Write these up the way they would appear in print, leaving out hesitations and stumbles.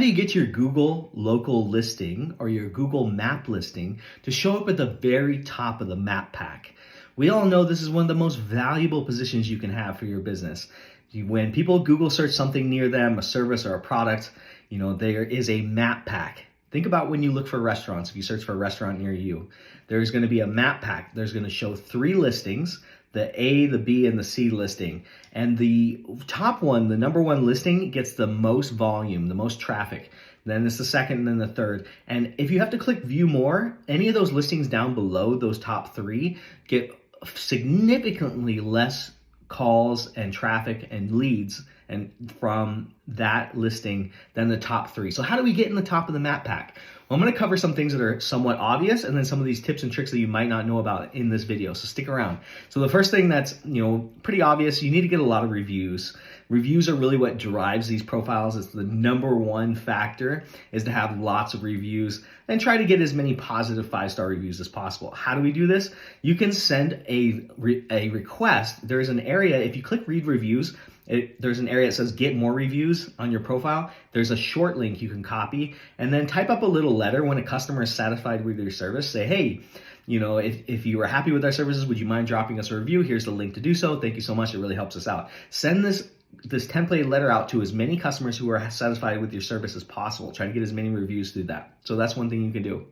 How do you get your Google local listing or your Google map listing to show up at the very top of the map pack? We all know this is one of the most valuable positions you can have for your business. When people Google search something near them, a service or a product, there is a map pack. Think about when you look for restaurants. If you search for a restaurant near you, there's going to be a map pack. There's going to show 3 listings, the A, the B, and the C listing. And the top one, the number 1 listing, gets the most volume, the most traffic. Then it's the second and then the third. And if you have to click view more, any of those listings down below those top 3 get significantly less calls and traffic and leads and from that listing than the top 3. So how do we get in the top of the map pack? Well, I'm going to cover some things that are somewhat obvious and then some of these tips and tricks that you might not know about in this video. So stick around. So the first thing that's, pretty obvious, you need to get a lot of reviews. Reviews are really what drives these profiles. It's the number 1 factor is to have lots of reviews and try to get as many positive 5-star reviews as possible. How do we do this? You can send a request. There's an area, if you click read reviews, there's an area that says get more reviews on your profile. There's a short link you can copy and then type up a little letter when a customer is satisfied with your service. Say, hey, if you are happy with our services, would you mind dropping us a review? Here's the link to do so. Thank you so much. It really helps us out. Send this template letter out to as many customers who are satisfied with your service as possible. Try to get as many reviews through that. So that's one thing you can do.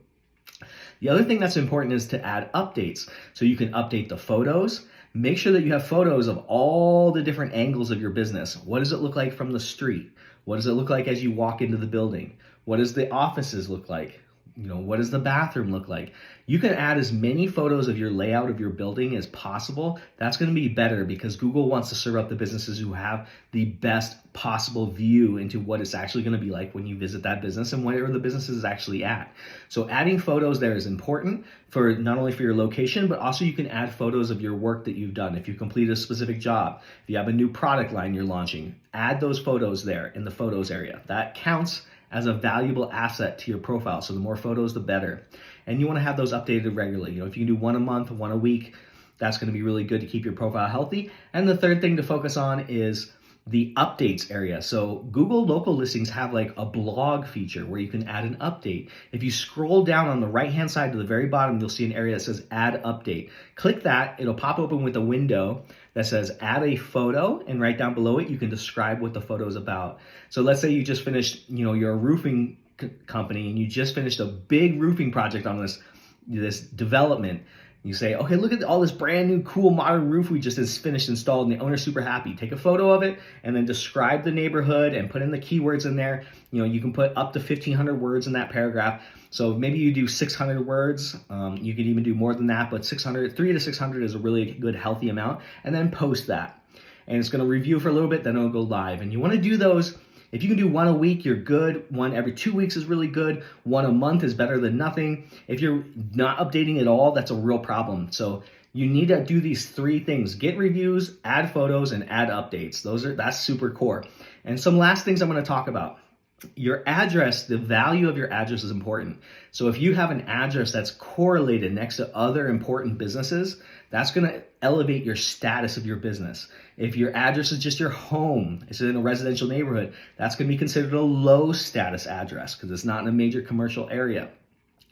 The other thing that's important is to add updates. So you can update the photos. Make sure that you have photos of all the different angles of your business. What does it look like from the street? What does it look like as you walk into the building? What does the offices look like? What does the bathroom look like? You can add as many photos of your layout of your building as possible. That's going to be better because Google wants to serve up the businesses who have the best possible view into what it's actually going to be like when you visit that business and where the business is actually at. So adding photos there is important for not only for your location, but also you can add photos of your work that you've done. If you complete a specific job, if you have a new product line you're launching, add those photos there in the photos area. That counts as a valuable asset to your profile. So the more photos, the better. And you want to have those updated regularly. If you can do 1 a month, 1 a week, that's going to be really good to keep your profile healthy. And the third thing to focus on is the updates area. So Google local listings have like a blog feature where you can add an update. If you scroll down on the right-hand side to the very bottom, you'll see an area that says add update. Click that, it'll pop open with a window that says add a photo, and right down below it, you can describe what the photo is about. So let's say you just finished, you're a roofing company and you just finished a big roofing project on this development. You say, okay, look at all this brand new cool modern roof we just finished installed and the owner's super happy. Take a photo of it and then describe the neighborhood and put in the keywords in there. You can put up to 1,500 words in that paragraph. So maybe you do 600 words. You could even do more than that, but 300 to 600 is a really good healthy amount. And then post that. And it's going to review for a little bit, then it'll go live. And you want to do those. If you can do 1 a week, you're good. 1 every 2 weeks is really good. 1 a month is better than nothing. If you're not updating at all, that's a real problem. So you need to do these 3 things: get reviews, add photos, and add updates. That's super core. And some last things I'm going to talk about. Your address, the value of your address is important. So if you have an address that's correlated next to other important businesses, that's going to elevate your status of your business. If your address is just your home, it's in a residential neighborhood, that's going to be considered a low status address because it's not in a major commercial area.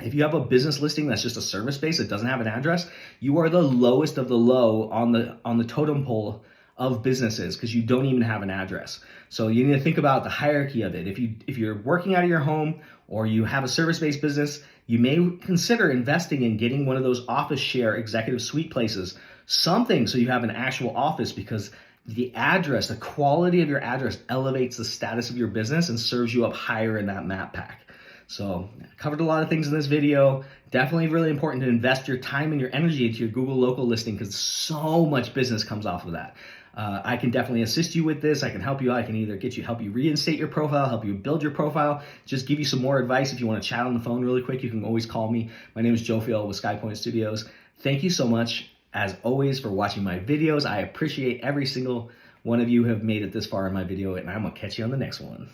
If you have a business listing that's just a service base that doesn't have an address, you are the lowest of the low on the totem pole of businesses because you don't even have an address. So you need to think about the hierarchy of it. If you're working out of your home or you have a service-based business, you may consider investing in getting one of those office share executive suite places, something so you have an actual office, because the address, the quality of your address elevates the status of your business and serves you up higher in that map pack. So I covered a lot of things in this video. Definitely really important to invest your time and your energy into your Google local listing because so much business comes off of that. I can definitely assist you with this. I can help you out. I can either help you reinstate your profile, help you build your profile, just give you some more advice. If you want to chat on the phone really quick, you can always call me. My name is Joe Fiel with SkyPoint Studios. Thank you so much, as always, for watching my videos. I appreciate every single one of you who have made it this far in my video, and I'm going to catch you on the next one.